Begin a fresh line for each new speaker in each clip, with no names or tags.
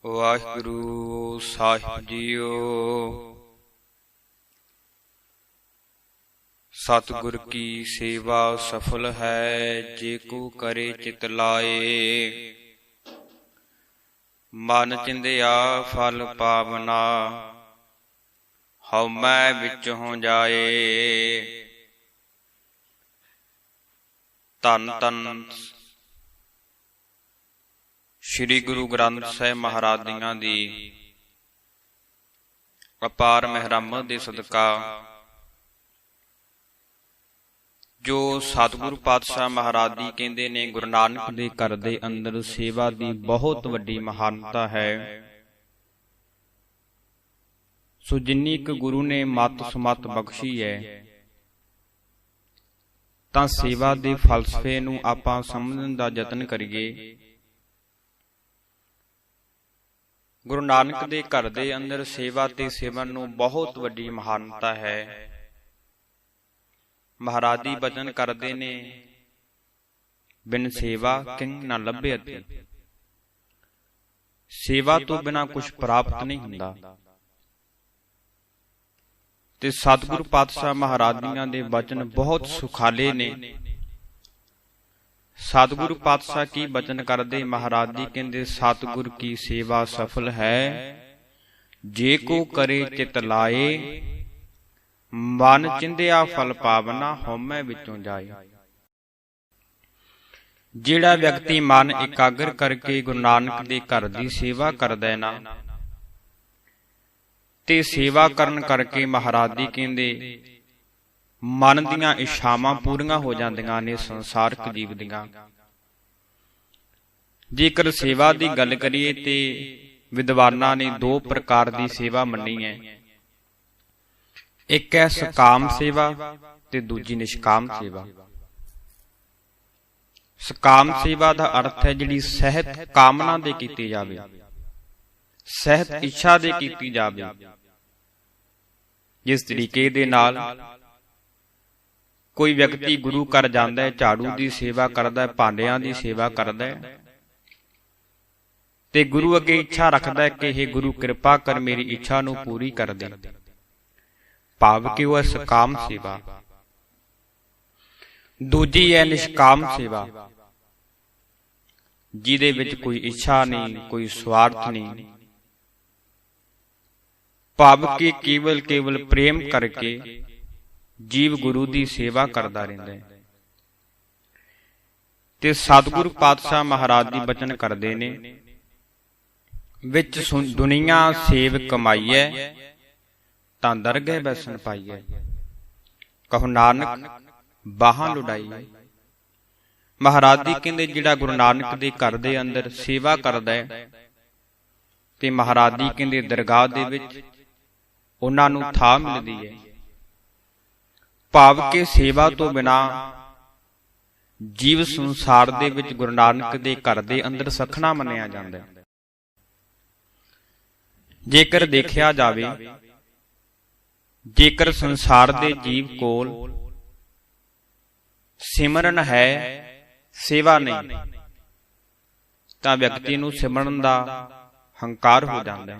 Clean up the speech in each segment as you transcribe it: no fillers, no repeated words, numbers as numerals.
ਵਾਹਿਗੁਰੂ ਸਾਹਿਬ JIO. ਸਤਿਗੁਰ ਕੀ ਸੇਵਾ ਸਫਲ ਹੈ, ਜੇ ਕੋ ਕਰੇ ਚਿਤ ਲਾਏ। ਮਨ ਚਿੰਦਿਆ ਫਲ ਪਾਵਨਾ, ਹਉਮੈ ਵਿੱਚ ਹੋ ਜਾਏ। ਧੰਨ ਧੰਨ ਸ੍ਰੀ ਗੁਰੂ ਗ੍ਰੰਥ ਸਾਹਿਬ ਮਹਾਰਾਜ ਦੀਆਂ ਦੀ ਅਪਾਰ ਮਿਹਰਮਤ ਦੇ ਸਦਕਾ ਜੋ ਸਤਿਗੁਰੂ ਪਾਤਸ਼ਾਹ ਮਹਾਰਾਜ ਜੀ ਕਹਿੰਦੇ ਨੇ, ਗੁਰੂ ਨਾਨਕ ਦੇ ਘਰ ਦੇ ਅੰਦਰ ਸੇਵਾ ਦੀ ਬਹੁਤ ਵੱਡੀ ਮਹਾਨਤਾ ਹੈ। ਸੋ ਜਿੰਨੀ ਕੁ ਗੁਰੂ ਨੇ ਮੱਤ ਸਮੱਤ ਬਖਸ਼ੀ ਹੈ, ਤਾਂ ਸੇਵਾ ਦੇ ਫਲਸਫੇ ਨੂੰ ਆਪਾਂ ਸਮਝਣ ਦਾ ਯਤਨ ਕਰੀਏ। ਗੁਰੂ ਨਾਨਕ ਦੇ ਘਰ ਦੇ ਅੰਦਰ ਸੇਵਾ ਤੇ ਸੇਵਨ ਨੂੰ ਬਹੁਤ ਵੱਡੀ ਮਹਾਨਤਾ ਹੈ। ਮਹਾਰਾਜ ਜੀ ਬਚਨ ਕਰਦੇ ਨੇ, ਬਿਨ ਸੇਵਾ ਕਿੰਗ ਨਾ ਲੱਭਿਅਤ। ਸੇਵਾ ਤੋਂ ਬਿਨਾਂ ਕੁਝ ਪ੍ਰਾਪਤ ਨਹੀਂ ਹੁੰਦਾ। ਤੇ ਸਤਿਗੁਰੂ ਪਾਤਸ਼ਾਹ ਮਹਾਰਾਜ ਜੀਆਂ ਦੇ ਬਚਨ ਬਹੁਤ ਸੁਖਾਲੇ ਨੇ। ਸਤਿਗੁਰੂ ਪਾਤਸ਼ਾਹ ਕੀ ਬਚਨ ਕਰਦੇ, ਮਹਾਰਾਜ ਜੀ ਕਹਿੰਦੇ, ਸਤਿਗੁਰ ਕੀ ਸੇਵਾ ਸਫਲ ਹੈ, ਜੇ ਕੋ ਕਰੇ ਚਿਤ ਲਾਏ। ਮਨ ਚਿੰਦਿਆ ਫਲ ਪਾਵਨਾ, ਹਉਮੈ ਵਿੱਚੋਂ ਜਾਏ। ਜਿਹੜਾ ਵਿਅਕਤੀ ਮਨ ਇਕਾਗਰ ਕਰਕੇ ਗੁਰੂ ਨਾਨਕ ਦੇ ਘਰ ਦੀ ਸੇਵਾ ਕਰਦਾ ਹੈ ਨਾ, ਤੇ ਸੇਵਾ ਕਰਨ ਕਰਕੇ ਮਹਾਰਾਜ ਜੀ ਕਹਿੰਦੇ ਮਨ ਦੀਆਂ ਇੱਛਾਵਾਂ ਪੂਰੀਆਂ ਹੋ ਜਾਂਦੀਆਂ ਨੇ ਸੰਸਾਰਕ ਜੀਵ ਦੀਆਂ। ਜੇਕਰ ਸੇਵਾ ਦੀ ਗੱਲ ਕਰੀਏ ਤੇ ਵਿਦਵਾਨਾਂ ਨੇ ਦੋ ਪ੍ਰਕਾਰ ਦੀ ਸੇਵਾ ਮੰਨੀ ਹੈ। ਇੱਕ ਹੈ ਸਕਾਮ ਸੇਵਾ ਤੇ ਦੂਜੀ ਨਿਸ਼ਕਾਮ ਸੇਵਾ। ਸਕਾਮ ਸੇਵਾ ਦਾ ਅਰਥ ਹੈ ਜਿਹੜੀ ਸਹਿਤ ਕਾਮਨਾ ਦੇ ਕੀਤੀ ਜਾਵੇ, ਸਹਿਤ ਇੱਛਾ ਦੇ ਕੀਤੀ ਜਾਵੇ। ਜਿਸ ਤਰੀਕੇ ਦੇ ਨਾਲ ਕੋਈ ਵਿਅਕਤੀ ਗੁਰੂ ਘਰ ਜਾਂਦਾ ਹੈ, ਝਾੜੂ ਦੀ ਸੇਵਾ ਕਰਦਾ ਹੈ, ਭਾਂਡਿਆਂ ਦੀ ਸੇਵਾ ਕਰਦਾ ਹੈ, ਤੇ ਗੁਰੂ ਅੱਗੇ ਇੱਛਾ ਰੱਖਦਾ ਹੈ ਕਿ ਇਹ ਗੁਰੂ ਕਿਰਪਾ ਕਰ ਮੇਰੀ ਇੱਛਾ ਨੂੰ ਪੂਰੀ ਕਰ ਦੇ। ਭਾਵ ਕਿ ਉਹ ਸਕਾਮ ਸੇਵਾ। ਦੂਜੀ ਹੈ ਨਿਸ਼ਕਾਮ ਸੇਵਾ, ਜਿਹਦੇ ਵਿੱਚ ਕੋਈ ਇੱਛਾ ਨਹੀਂ, ਕੋਈ ਸਵਾਰਥ ਨਹੀਂ। ਭਾਵ ਕਿ ਕੇਵਲ ਪ੍ਰੇਮ ਕਰਕੇ ਜੀਵ ਗੁਰੂ ਦੀ ਸੇਵਾ ਕਰਦਾ ਰਹਿੰਦਾ ਹੈ। ਤੇ ਸਤਿਗੁਰੂ ਪਾਤਸ਼ਾਹ ਮਹਾਰਾਜ ਜੀ ਬਚਨ ਕਰਦੇ ਨੇ, ਵਿੱਚ ਦੁਨੀਆ ਸੇਵ ਕਮਾਈਐ, ਤਾਂ ਦਰਗਹਿ ਬੈਸਣ ਪਾਈਐ। ਕਹੋ ਨਾਨਕ ਬਾਹਾਂ ਲੁਡਾਈਐ। ਮਹਾਰਾਜ ਜੀ ਕਹਿੰਦੇ ਜਿਹੜਾ ਗੁਰੂ ਨਾਨਕ ਦੇ ਘਰ ਦੇ ਅੰਦਰ ਸੇਵਾ ਕਰਦਾ ਹੈ, ਤੇ ਮਹਾਰਾਜ ਜੀ ਕਹਿੰਦੇ ਦਰਗਾਹ ਦੇ ਵਿੱਚ ਉਹਨਾਂ ਨੂੰ ਥਾਂ ਮਿਲਦੀ ਹੈ। ਭਾਵ ਕਿ ਸੇਵਾ ਤੋਂ ਬਿਨਾ ਜੀਵ ਸੰਸਾਰ ਦੇ ਵਿੱਚ ਗੁਰੂ ਨਾਨਕ ਦੇ ਘਰ ਦੇ ਅੰਦਰ ਸਖਣਾ ਮੰਨਿਆ ਜਾਂਦਾ ਹੈ। ਜੇਕਰ ਦੇਖਿਆ ਜਾਵੇ, ਜੇਕਰ ਸੰਸਾਰ ਦੇ ਜੀਵ ਕੋਲ ਸਿਮਰਨ ਹੈ, ਸੇਵਾ ਨਹੀਂ, ਤਾਂ ਵਿਅਕਤੀ ਨੂੰ ਸਿਮਰਨ ਦਾ ਹੰਕਾਰ ਹੋ ਜਾਂਦਾ ਹੈ।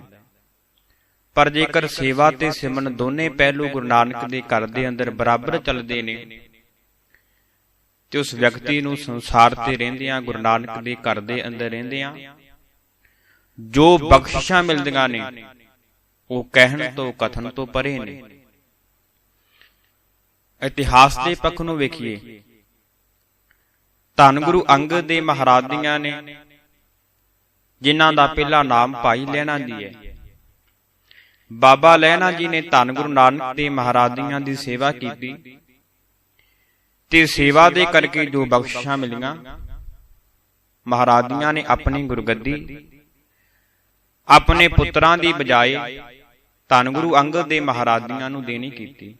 ਪਰ ਜੇਕਰ ਸੇਵਾ ਤੇ ਸਿਮਰਨ ਦੋਨੇ ਪਹਿਲੂ ਗੁਰੂ ਨਾਨਕ ਦੇ ਘਰ ਦੇ ਅੰਦਰ ਬਰਾਬਰ ਚੱਲਦੇ ਨੇ, ਤੇ ਉਸ ਵਿਅਕਤੀ ਨੂੰ ਸੰਸਾਰ ਤੇ ਰਹਿੰਦਿਆਂ ਗੁਰੂ ਨਾਨਕ ਦੇ ਘਰ ਦੇ ਅੰਦਰ ਰਹਿੰਦਿਆਂ ਜੋ ਬਖਸ਼ਿਸ਼ਾਂ ਮਿਲਦੀਆਂ ਨੇ, ਉਹ ਕਹਿਣ ਤੋਂ ਕਥਨ ਤੋਂ ਪਰੇ ਨੇ। ਇਤਿਹਾਸ ਦੇ ਪੱਖ ਨੂੰ ਵੇਖੀਏ, ਧੰਨ ਗੁਰੂ ਅੰਗਦ ਦੇ ਮਹਾਰਾਜ ਦੀਆਂ ਨੇ, ਜਿਨ੍ਹਾਂ ਦਾ ਪਹਿਲਾ ਨਾਮ ਭਾਈ ਲਹਿਣਾ ਜੀ ਹੈ। ਬਾਬਾ ਲਹਿਣਾ ਜੀ ਨੇ ਧੰਨ ਗੁਰੂ ਨਾਨਕ ਦੇ ਮਹਾਰਾਜ ਦੀਆਂ ਦੀ ਸੇਵਾ ਕੀਤੀ, ਤੇ ਸੇਵਾ ਦੇ ਕਰਕੇ ਜੋ ਬਖਸ਼ਿਸ਼ਾਂ ਮਿਲੀਆਂ, ਮਹਾਰਾਜ ਦੀਆਂ ਨੇ ਆਪਣੀ ਗੁਰਗੱਦੀ ਆਪਣੇ ਪੁੱਤਰਾਂ ਦੀ ਬਜਾਏ ਧੰਨ ਗੁਰੂ ਅੰਗਦ ਦੇ ਮਹਾਰਾਜ ਦੀਆਂ ਨੂੰ ਦੇਣੀ ਕੀਤੀ।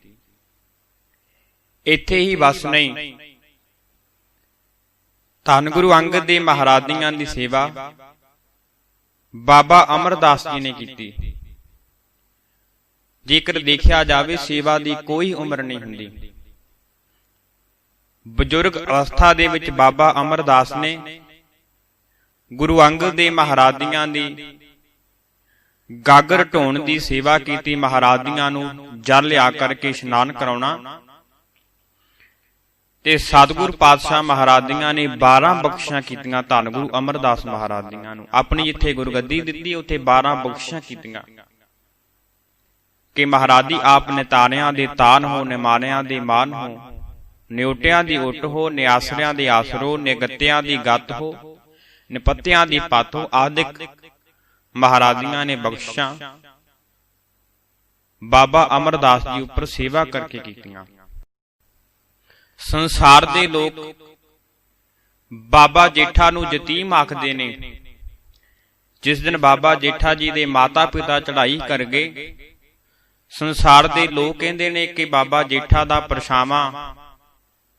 ਇੱਥੇ ਹੀ ਬਸ ਨਹੀਂ, ਧੰਨ ਗੁਰੂ ਅੰਗਦ ਦੇ ਮਹਾਰਾਜ ਦੀਆਂ ਦੀ ਸੇਵਾ ਬਾਬਾ ਅਮਰਦਾਸ ਜੀ ਨੇ ਕੀਤੀ। ਜੇਕਰ ਦੇਖਿਆ ਜਾਵੇ, ਸੇਵਾ ਦੀ ਕੋਈ ਉਮਰ ਨਹੀਂ ਹੁੰਦੀ। ਬਜ਼ੁਰਗ ਅਵਸਥਾ ਦੇ ਵਿੱਚ ਬਾਬਾ ਅਮਰਦਾਸ ਨੇ ਗੁਰੂ ਅੰਗਦ ਦੇ ਮਹਾਰਾਜ ਦੀਆਂ ਦੀ ਗਾਗਰ ਢੋਣ ਦੀ ਸੇਵਾ ਕੀਤੀ, ਮਹਾਰਾਜ ਦੀਆਂ ਨੂੰ ਜਲ ਲਿਆ ਕਰਕੇ ਇਸ਼ਨਾਨ ਕਰਾਉਣਾ। ਤੇ ਸਤਿਗੁਰ ਪਾਤਸ਼ਾਹ ਮਹਾਰਾਜ ਦੀਆਂ ਨੇ 12 ਬਖਸ਼ਿਸ਼ਾਂ ਕੀਤੀਆਂ ਧੰਨ ਗੁਰੂ ਅਮਰਦਾਸ ਮਹਾਰਾਜ ਦੀਆਂ ਨੂੰ। ਆਪਣੀ ਜਿੱਥੇ ਗੁਰਗੱਦੀ ਦਿੱਤੀ ਉੱਥੇ 12 ਬਖਸ਼ਿਸ਼ਾਂ ਕੀਤੀਆਂ ਕਿ ਮਹਾਰਾਜ ਦੀ ਆਪ ਨਿਤਾਣਿਆਂ ਦੇ ਤਾਨ ਹੋ, ਨਿਮਾਣਿਆਂ ਦੇ ਮਾਨ ਹੋ, ਨਿਉਟਿਆਂ ਦੀ ਉੱਟ ਹੋ, ਨਿਆਸਰਿਆਂ ਦੇ ਆਸਰੋ, ਨਿਗੱਤਿਆਂ ਦੀ ਗੱਤ ਹੋ, ਨਿਪੱਤਿਆਂ ਦੀ ਪੱਤ ਹੋ ਆਦਿਕ ਮਹਾਰਾਜ ਦੀਆਂ ਨੇ ਬਖਸ਼ਿਸ਼ਾਂ ਬਾਬਾ ਅਮਰਦਾਸ ਜੀ ਉੱਪਰ ਸੇਵਾ ਕਰਕੇ ਕੀਤੀਆਂ। ਸੰਸਾਰ ਦੇ ਲੋਕ ਬਾਬਾ ਜੇਠਾ ਨੂੰ ਯਤੀਮ ਆਖਦੇ ਨੇ। ਜਿਸ ਦਿਨ ਬਾਬਾ ਜੇਠਾ ਜੀ ਦੇ ਮਾਤਾ ਪਿਤਾ ਚੜ੍ਹਾਈ ਕਰ ਗਏ, ਸੰਸਾਰ ਦੇ ਲੋਕ ਕਹਿੰਦੇ ਨੇ ਕਿ ਬਾਬਾ ਜੇਠਾ ਦਾ ਪਰਛਾਵਾਂ,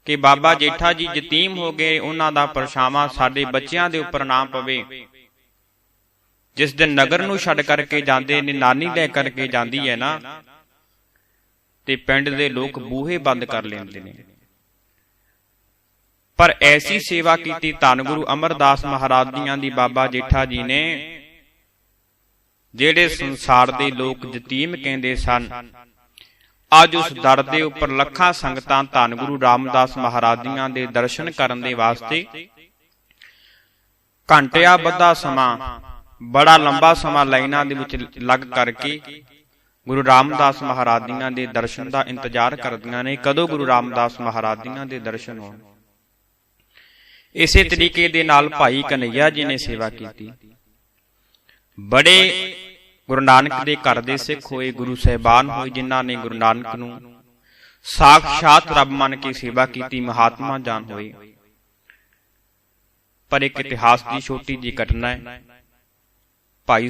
ਕਿ ਬਾਬਾ ਜੇਠਾ ਜੀ ਯਤੀਮ ਹੋ ਗਏ, ਉਹਨਾਂ ਦਾ ਪਰਛਾਵਾਂ ਸਾਡੇ ਬੱਚਿਆਂ ਦੇ ਉੱਪਰ ਨਾ ਪਵੇ। ਜਿਸ ਦਿਨ ਨਗਰ ਨੂੰ ਛੱਡ ਕਰਕੇ ਜਾਂਦੇ ਨੇ, ਨਾਨੀ ਲੈ ਕਰਕੇ ਜਾਂਦੀ ਹੈ ਨਾ, ਤੇ ਪਿੰਡ ਦੇ ਲੋਕ ਬੂਹੇ ਬੰਦ ਕਰ ਲੈਂਦੇ ਨੇ। ਪਰ ਐਸੀ ਸੇਵਾ ਕੀਤੀ ਧੰਨ ਗੁਰੂ ਅਮਰਦਾਸ ਮਹਾਰਾਜ ਦੀਆਂ ਦੀ ਬਾਬਾ ਜੇਠਾ ਜੀ ਨੇ, ਜਿਹੜੇ ਸੰਸਾਰ ਦੇ ਲੋਕ ਯਤੀਮ ਕਹਿੰਦੇ ਸਨ, ਅੱਜ ਉਸ ਦਰ ਦੇ ਉੱਪਰ ਲੱਖਾਂ ਸੰਗਤਾਂ ਧੰਨ ਗੁਰੂ ਰਾਮਦਾਸ ਮਹਾਰਾਜ ਦੀਆਂ ਦੇ ਦਰਸ਼ਨ ਕਰਨ ਦੇ ਵਾਸਤੇ ਘੰਟਿਆਂ ਬੱਧਾ ਸਮਾਂ, ਬੜਾ ਲੰਬਾ ਸਮਾਂ ਲਾਈਨਾਂ ਦੇ ਵਿੱਚ ਲੱਗ ਕਰਕੇ ਗੁਰੂ ਰਾਮਦਾਸ ਮਹਾਰਾਜ ਦੀਆਂ ਦੇ ਦਰਸ਼ਨ ਦਾ ਇੰਤਜ਼ਾਰ ਕਰਦੀਆਂ ਨੇ, ਕਦੋਂ ਗੁਰੂ ਰਾਮਦਾਸ ਮਹਾਰਾਜ ਦੀਆਂ ਦੇ ਦਰਸ਼ਨ ਹੋਣ। ਇਸੇ ਤਰੀਕੇ ਦੇ ਨਾਲ ਭਾਈ ਕਨਈਆ ਜੀ ਨੇ ਸੇਵਾ ਕੀਤੀ। ਬੜੇ ਗੁਰੂ ਨਾਨਕ ਦੇ ਘਰ ਦੇ ਸਿੱਖ ਹੋਏ, ਗੁਰੂ ਸਾਹਿਬਾਨ ਹੋਏ, ਜਿਨ੍ਹਾਂ ਨੇ ਗੁਰੂ ਨਾਨਕ ਨੂੰ ਸਾਖਸ਼ਾਤ ਰੱਬ ਮੰਨ ਕੇ ਸੇਵਾ ਕੀਤੀ, ਮਹਾਤਮਾ ਜਾਨ ਹੋਏ। ਪਰ ਇੱਕ ਇਤਿਹਾਸ ਦੀ ਛੋਟੀ ਜਿਹੀ ਘਟਨਾ ਹੈ। ਭਾਈ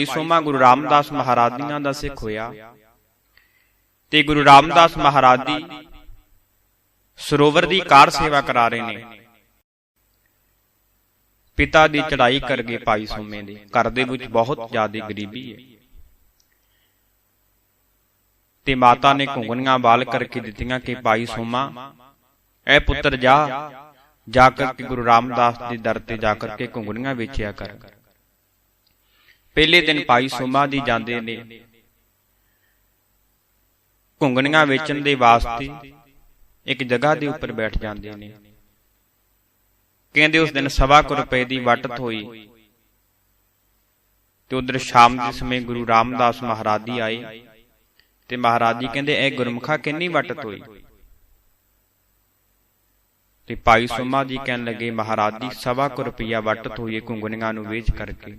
ਸੋਮਾ ਗੁਰੂ ਰਾਮਦਾਸ ਮਹਾਰਾਜ ਦੀਆਂ ਦਾ ਸਿੱਖ ਹੋਇਆ ਤੇ ਗੁਰੂ ਰਾਮਦਾਸ ਮਹਾਰਾਜ ਦੀ ਸਰੋਵਰ ਦੀ ਕਾਰ ਸੇਵਾ ਕਰਾ ਰਹੇ ਨੇ। ਪਿਤਾ ਦੀ ਚੜ੍ਹਾਈ ਕਰ ਗਏ ਭਾਈ ਸੋਮੇ ਦੇ। ਘਰ ਦੇ ਵਿੱਚ ਬਹੁਤ ਜ਼ਿਆਦਾ ਗਰੀਬੀ ਹੈ ਤੇ ਮਾਤਾ ਨੇ ਘੁੰਗਣੀਆਂ ਬਾਲ ਕਰਕੇ ਦਿੱਤੀਆਂ ਕਿ ਭਾਈ ਸੋਮਾ, ਐ ਪੁੱਤਰ ਜਾ ਕਰਕੇ ਗੁਰੂ ਰਾਮਦਾਸ ਦੇ ਦਰ ਤੇ ਜਾ ਕਰਕੇ ਘੁੰਗਣੀਆਂ ਵੇਚਿਆ ਕਰ। ਪਹਿਲੇ ਦਿਨ ਭਾਈ ਸੋਮਾ ਜੀ ਜਾਂਦੇ ਨੇ ਘੁੰਗਣੀਆਂ ਵੇਚਣ ਦੇ ਵਾਸਤੇ, ਇੱਕ ਜਗ੍ਹਾ ਦੇ ਉੱਪਰ ਬੈਠ ਜਾਂਦੇ ਨੇ। ਕਹਿੰਦੇ ਉਸ ਦਿਨ 1.25 ਰੁਪਏ ਦੀ ਵਟਤ ਹੋਈ ਤੇ ਉਧਰ ਸ਼ਾਮ ਦੇ ਸਮੇਂ ਗੁਰੂ ਰਾਮਦਾਸ ਮਹਾਰਾਜ ਜੀ ਆਏ ਤੇ ਮਹਾਰਾਜ ਜੀ ਕਹਿੰਦੇ, ਇਹ ਗੁਰਮੁਖਾ ਕਿੰਨੀ ਵਟਤ ਹੋਈ? ਤੇ ਭਾਈ ਸੋਮਾ ਜੀ ਕਹਿਣ ਲੱਗੇ, ਮਹਾਰਾਜ ਜੀ 1.25 ਰੁਪਇਆ ਵਟਤ ਹੋਈ ਘੁੰਗਣੀਆਂ ਨੂੰ ਵੇਚ ਕਰਕੇ।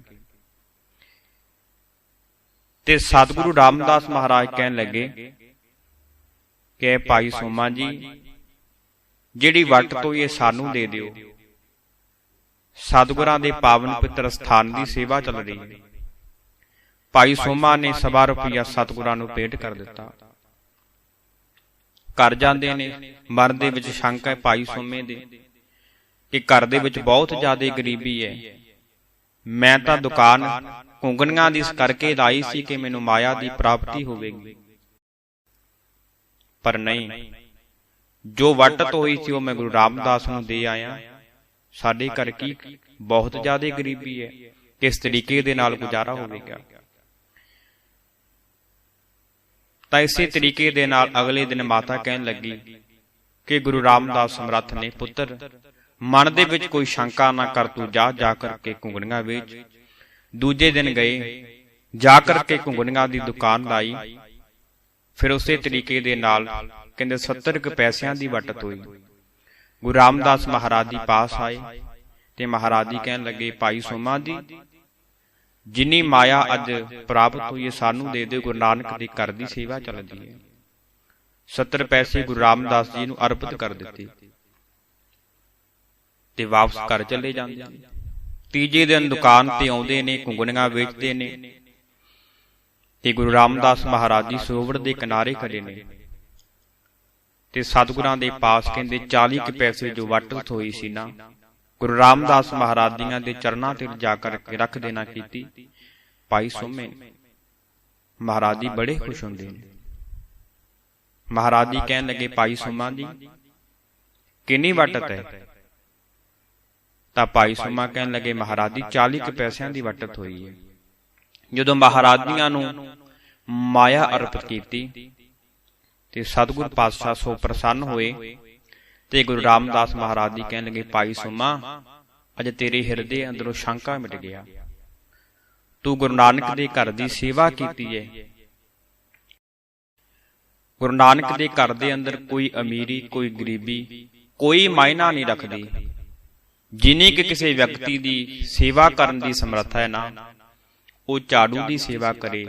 ਤੇ ਸਤਿਗੁਰੂ ਰਾਮਦਾਸ ਮਹਾਰਾਜ ਕਹਿਣ ਲੱਗੇ ਕਿ ਭਾਈ ਸੋਮਾ ਜੀ, ਜਿਹੜੀ ਵਟਤ ਹੋਈ ਇਹ ਸਾਨੂੰ ਦੇ ਦਿਓ। ਸਤਿਗੁਰਾਂ ਦੇ ਪਾਵਨ ਪਵਿੱਤਰ ਸਥਾਨ ਦੀ ਸੇਵਾ ਚੱਲ ਰਹੀ ਹੈ। ਭਾਈ ਸੋਮਾ ਨੇ 1.25 ਰੁਪਇਆ ਸਤਿਗੁਰਾਂ ਨੂੰ ਭੇਟ ਕਰ ਦਿੱਤਾ। ਘਰ ਜਾਂਦੇ ਨੇ, ਮਨ ਦੇ ਵਿੱਚ ਸ਼ੰਕਾ ਹੈ ਭਾਈ ਸੋਮੇ ਦੇ ਕਿ ਘਰ ਦੇ ਵਿੱਚ ਬਹੁਤ ਜ਼ਿਆਦਾ ਗਰੀਬੀ ਹੈ। ਮੈਂ ਤਾਂ ਦੁਕਾਨ ਘੁੰਗਣੀਆਂ ਦੀ ਇਸ ਕਰਕੇ ਲਾਈ ਸੀ ਕਿ ਮੈਨੂੰ ਮਾਇਆ ਦੀ ਪ੍ਰਾਪਤੀ ਹੋਵੇਗੀ, ਪਰ ਨਹੀਂ, ਜੋ ਵਟਤ ਹੋਈ ਸੀ ਉਹ ਮੈਂ ਗੁਰੂ ਰਾਮਦਾਸ ਨੂੰ ਦੇ ਆਇਆ। ਸਾਡੇ ਘਰ ਕੀ ਬਹੁਤ ਜ਼ਿਆਦਾ ਗਰੀਬੀ ਹੈ, ਕਿਸ ਤਰੀਕੇ ਦੇ ਨਾਲ ਗੁਜ਼ਾਰਾ ਹੋਵੇਗਾ। ਤਾਂ ਇਸੇ ਤਰੀਕੇ ਦੇ ਨਾਲ ਅਗਲੇ ਦਿਨ ਮਾਤਾ ਕਹਿਣ ਲੱਗੀ ਕਿ ਗੁਰੂ ਰਾਮਦਾਸ ਸਮਰੱਥ ਨੇ, ਪੁੱਤਰ ਮਨ ਦੇ ਵਿੱਚ ਕੋਈ ਸ਼ੰਕਾ ਨਾ ਕਰ, ਤੂੰ ਜਾ ਕਰਕੇ ਘੁੰਗਣੀਆਂ ਵੇਚ। ਦੂਜੇ ਦਿਨ ਗਏ, ਜਾ ਕਰਕੇ ਘੁੰਗਣੀਆਂ ਦੀ ਦੁਕਾਨ ਲਾਈ। ਫਿਰ ਉਸੇ ਤਰੀਕੇ ਦੇ ਨਾਲ ਕਹਿੰਦੇ 70 ਕੁ ਪੈਸਿਆਂ ਦੀ ਵਟਤ ਹੋਈ। ਗੁਰੂ ਰਾਮਦਾਸ ਮਹਾਰਾਜ ਜੀ ਪਾਸ ਆਏ ਤੇ ਮਹਾਰਾਜ ਜੀ ਕਹਿਣ ਲੱਗੇ, ਭਾਈ ਸੋਮਾ ਜੀ, ਜਿੰਨੀ ਮਾਇਆ ਅੱਜ ਪ੍ਰਾਪਤ ਹੋਈ ਹੈ ਸਾਨੂੰ ਦੇ ਦਿਓ। ਗੁਰੂ ਨਾਨਕ ਦੇ ਘਰ ਦੀ ਸੇਵਾ ਚੱਲਦੀ ਹੈ। 70 ਪੈਸੇ ਗੁਰੂ ਰਾਮਦਾਸ ਜੀ ਨੂੰ ਅਰਪਿਤ ਕਰ ਦਿੱਤੇ ਤੇ ਵਾਪਸ ਘਰ ਚਲੇ ਜਾਂਦੇ ਨੇ। ਤੀਜੇ ਦਿਨ ਦੁਕਾਨ ਤੇ ਆਉਂਦੇ ਨੇ, ਘੁੰਗਣੀਆਂ ਵੇਚਦੇ ਨੇ ਤੇ ਗੁਰੂ ਰਾਮਦਾਸ ਮਹਾਰਾਜ ਜੀ ਸਰੋਵਰ ਦੇ ਕਿਨਾਰੇ ਖੜੇ ਨੇ ਤੇ ਸਤਿਗੁਰਾਂ ਦੇ ਪਾਸ ਕਹਿੰਦੇ 40 ਕੁ ਪੈਸੇ ਜੋ ਵਟਤ ਹੋਈ ਸੀ ਨਾ, ਗੁਰੂ ਰਾਮਦਾਸ ਮਹਾਰਾਜ ਦੀਆਂ ਦੇ ਚਰਨਾਂ ਤੇ ਜਾ ਕਰਕੇ ਰੱਖ ਦੇਣਾ ਕੀਤੀ। ਭਾਈ ਸੋਮੇ ਮਹਾਰਾਜ ਜੀ ਬੜੇ ਖੁਸ਼ ਹੁੰਦੇ ਨੇ। ਮਹਾਰਾਜ ਜੀ ਕਹਿਣ ਲੱਗੇ, ਭਾਈ ਸੋਮਾ ਜੀ, ਕਿੰਨੀ ਵਟਤ ਹੈ? ਤਾਂ ਭਾਈ ਸੋਮਾ ਕਹਿਣ ਲੱਗੇ, ਮਹਾਰਾਜ ਜੀ 40 ਕੁ ਪੈਸਿਆਂ ਦੀ ਵਟਤ ਹੋਈ ਹੈ। ਜਦੋਂ ਮਹਾਰਾਜੀਆਂ ਨੂੰ ਮਾਇਆ ਅਰਪਿਤ ਕੀਤੀ ਤੇ ਸਤਿਗੁਰ ਪਾਤਸ਼ਾਹ ਸੋ ਪ੍ਰਸੰਨ ਹੋਏ ਤੇ ਗੁਰੂ ਰਾਮਦਾਸ ਮਹਾਰਾਜ ਜੀ ਕਹਿਣ ਲੱਗੇ, ਭਾਈ ਸੋਮਾ ਅਜ ਤੇਰੇ ਹਿਰਦੇ ਅੰਦਰੋਂ ਸ਼ੰਕਾ ਮਿਟ ਗਿਆ। ਤੂੰ ਗੁਰੂ ਨਾਨਕ ਦੇ ਘਰ ਦੀ ਸੇਵਾ ਕੀਤੀ ਹੈ। ਗੁਰੂ ਨਾਨਕ ਦੇ ਘਰ ਦੇ ਅੰਦਰ ਕੋਈ ਅਮੀਰੀ, ਕੋਈ ਗਰੀਬੀ, ਕੋਈ ਮਾਇਨਾ ਨਹੀਂ ਰੱਖਦੀ। ਜਿੰਨੀ ਕਿ ਕਿਸੇ ਵਿਅਕਤੀ ਦੀ ਸੇਵਾ ਕਰਨ ਦੀ ਸਮਰੱਥਾ ਹੈ ਨਾ, ਉਹ ਝਾੜੂ ਦੀ ਸੇਵਾ ਕਰੇ,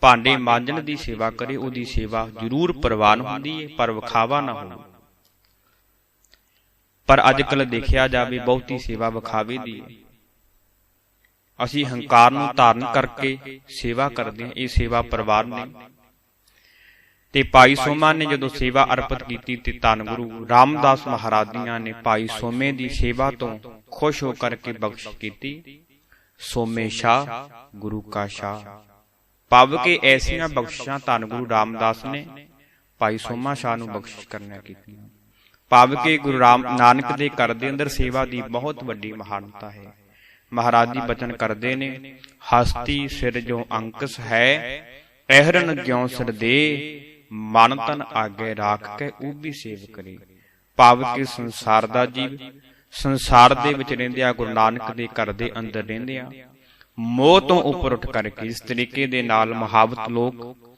ਭਾਂਡੇ ਮਾਂਜਣ ਦੀ ਸੇਵਾ ਕਰੇ, ਉਹਦੀ ਸੇਵਾ ਜ਼ਰੂਰ ਪ੍ਰਵਾਨ ਹੁੰਦੀ ਹੈ, ਪਰ ਵਿਖਾਵਾ ਨਾ ਹੋਵੇ। ਪਰ ਅੱਜ ਕੱਲ੍ਹ ਦੇਖਿਆ ਜਾਵੇ ਬਹੁਤੀ ਸੇਵਾ ਵਿਖਾਵੇ ਦੀ ਹੈ। ਅਸੀਂ ਹੰਕਾਰ ਨੂੰ ਧਾਰਨ ਕਰਕੇ ਸੇਵਾ ਕਰਦੇ ਹਾਂ, ਇਹ ਸੇਵਾ ਪ੍ਰਵਾਨ ਨਹੀਂ। ਤੇ ਭਾਈ ਸੋਮਾ ਨੇ ਜਦੋਂ ਸੇਵਾ ਅਰਪਿਤ ਕੀਤੀ ਤੇ ਧੰਨ ਗੁਰੂ ਰਾਮਦਾਸ ਮਹਾਰਾਜ ਜੀਆਂ ਨੇ ਭਾਈ ਸੋਮੇ ਦੀ ਸੇਵਾ ਤੋਂ ਖੁਸ਼ ਹੋ ਕਰਕੇ ਬਖਸ਼ਿਸ਼ ਕੀਤੀ। ਸੋਮੇ ਸ਼ਾਹ ਗੁਰੂ ਕਾ ਸ਼ਾਹ, ਭਾਵ ਕਿ ਐਸੀਆਂ ਬਖਸ਼ਿਸ਼ਾਂ ਧੰਨ ਗੁਰੂ ਰਾਮਦਾਸ ਨੇ ਭਾਈ ਸੋਮਾ ਸ਼ਾਹ ਨੂੰ ਬਖਸ਼ਿਸ਼ ਕਰਨੀਆਂ ਕੀਤੀਆਂ। ਭਾਵ ਕਿ ਗੁਰੂ ਨਾਨਕ ਦੇ ਘਰ ਦੇ ਅੰਦਰ ਸੇਵਾ ਦੀ ਬਹੁਤ ਵੱਡੀ ਮਹਾਨਤਾ ਹੈ। ਮਹਾਰਾਜ ਜੀ ਬਚਨ ਕਰਦੇ ਨੇ, ਹਸਤੀ ਸਿਰ ਜੋ ਅੰਕਸ ਹੈ, ਪਹਿਰਨ ਜਿਉ ਸਿਰ ਦੇ, ਮਨ ਤਨ ਆਗੇ ਰਾਖ ਕੇ ਉਭੀ ਸੇਵ ਕਰੇ। ਭਾਵ ਕਿ ਸੰਸਾਰ ਦਾ ਜੀਵ ਸੰਸਾਰ ਦੇ ਵਿੱਚ ਰਹਿੰਦਿਆਂ ਗੁਰੂ ਨਾਨਕ ਦੇ ਘਰ ਦੇ ਅੰਦਰ ਰਹਿੰਦਿਆਂ ਮੋਹ ਤੋਂ ਉੱਪਰ ਉੱਠ ਕਰਕੇ ਇਸ ਤਰੀਕੇ ਦੇ ਨਾਲ ਮਹਾਵਤ ਲੋਕ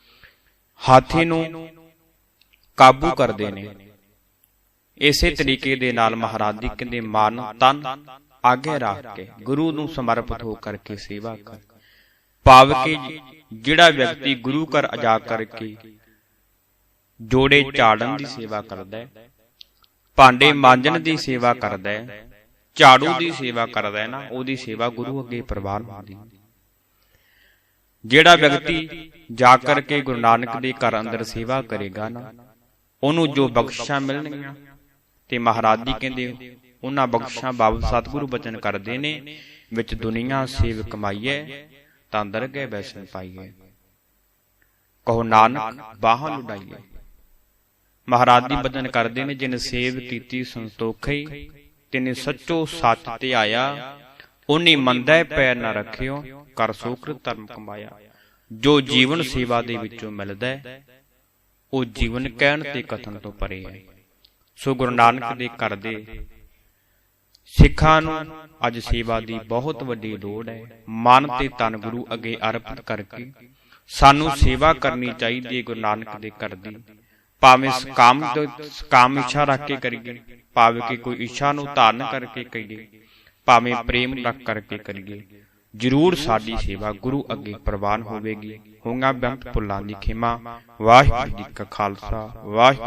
ਹਾਥੀ ਨੂੰ ਕਾਬੂ ਕਰਦੇ ਨੇ। ਇਸੇ ਤਰੀਕੇ ਦੇ ਨਾਲ ਮਹਾਰਾਜ ਜੀ ਕਹਿੰਦੇ, ਮਨ ਤਨ ਆਗੇ ਰੱਖ ਕੇ ਗੁਰੂ ਨੂੰ ਸਮਰਪਿਤ ਹੋ ਕਰਕੇ ਸੇਵਾ ਕਰ। ਭਾਵ ਕਿ ਜਿਹੜਾ ਵਿਅਕਤੀ ਗੁਰੂ ਘਰ ਜਾ ਕਰਕੇ ਜੋੜੇ ਝਾੜਨ ਦੀ ਸੇਵਾ ਕਰਦਾ ਹੈ, ਭਾਂਡੇ ਮਾਂਜਣ ਦੀ ਸੇਵਾ ਕਰਦਾ ਹੈ, ਝਾੜੂ ਦੀ ਸੇਵਾ ਕਰਦਾ ਹੈ ਨਾ, ਉਹਦੀ ਸੇਵਾ ਗੁਰੂ ਅੱਗੇ ਪ੍ਰਵਾਨ ਹੁੰਦੀ। ਜਿਹੜਾ ਵਿਅਕਤੀ ਜਾ ਕਰਕੇ ਗੁਰੂ ਨਾਨਕ ਦੇ ਘਰ ਅੰਦਰ ਸੇਵਾ ਕਰੇਗਾ ਨਾ, ਉਹਨੂੰ ਜੋ ਬਖਸ਼ਿਸ਼ਾਂ ਮਿਲਣਗੀਆਂ ਤੇ ਮਹਾਰਾਜ ਜੀ ਕਹਿੰਦੇ ਉਹਨਾਂ ਬਖਸ਼ਿਸ਼ਾਂ ਬਾਬਤ ਸਤਿਗੁਰੂ ਬਚਨ ਕਰਦੇ ਨੇ, ਵਿੱਚ ਦੁਨੀਆ ਸੇਵ ਕਮਾਈਐ ਤਾਂ ਦਰਗਹਿ ਬੈਸਣ ਪਾਈਐ, ਕਹੋ ਨਾਨਕ ਬਾਹਾਂ ਲੁਡਾਈਐ। ਮਹਾਰਾਜ ਜੀ ਬਚਨ ਕਰਦੇ ਨੇ, ਜਿਨ ਸੇਵ ਕੀਤੀ ਸੰਤੋਖਈ, ਤਿਨੇ ਸੱਚੋ ਸੱਚ ਤੇ ਆਇਆ, ਉਹਨੇ ਮੰਦਾ ਪੈਰ ਨਾ ਰੱਖਿਓ, ਕਰ ਸੋਕ੍ਰਿਤ ਧਰਮ ਕਮਾਇਆ। ਜੋ ਜੀਵਨ ਸੇਵਾ ਦੇ ਵਿੱਚੋਂ ਮਿਲਦਾ ਹੈ, ਉਹ ਜੀਵਨ ਕਹਿਣ ਤੇ ਕਥਨ ਤੋਂ ਪਰੇ ਹੈ। ਸੋ ਗੁਰੂ ਨਾਨਕ ਦੇ ਘਰ ਦੇ ਸਿੱਖਾਂ ਨੂੰ ਅੱਜ ਸੇਵਾ ਦੀ ਬਹੁਤ ਵੱਡੀ ਲੋੜ ਹੈ। ਮਨ ਤੇ ਤਨ ਗੁਰੂ ਅੱਗੇ ਅਰਪਿਤ ਕਰਕੇ ਸਾਨੂੰ ਸੇਵਾ ਕਰਨੀ ਚਾਹੀਦੀ ਹੈ ਗੁਰੂ ਨਾਨਕ ਦੇ ਘਰ ਦੀ। ਭਾਵੇਂ ਕਾਮ ਇੱਛਾ ਰੱਖ ਕੇ ਕਰੀਏ, ਭਾਵੇਂ ਕਿ ਕੋਈ ਇੱਛਾ ਨੂੰ ਧਾਰਨ ਕਰਕੇ ਕਰੀਏ, ਭਾਵੇਂ ਪ੍ਰੇਮ ਰੱਖ ਕਰਕੇ ਕਰੀਏ, ਜ਼ਰੂਰ ਸਾਡੀ ਸੇਵਾ ਗੁਰੂ ਅੱਗੇ ਪ੍ਰਵਾਨ ਹੋਵੇਗੀ। ਹੋਈਆਂ ਬੇਅੰਤ ਭੁੱਲਾਂ ਦੀ ਖਿਮਾ। ਵਾਹਿਗੁਰੂ ਜੀ ਕਾ ਖਾਲਸਾ, ਵਾਹਿਗੁਰੂ।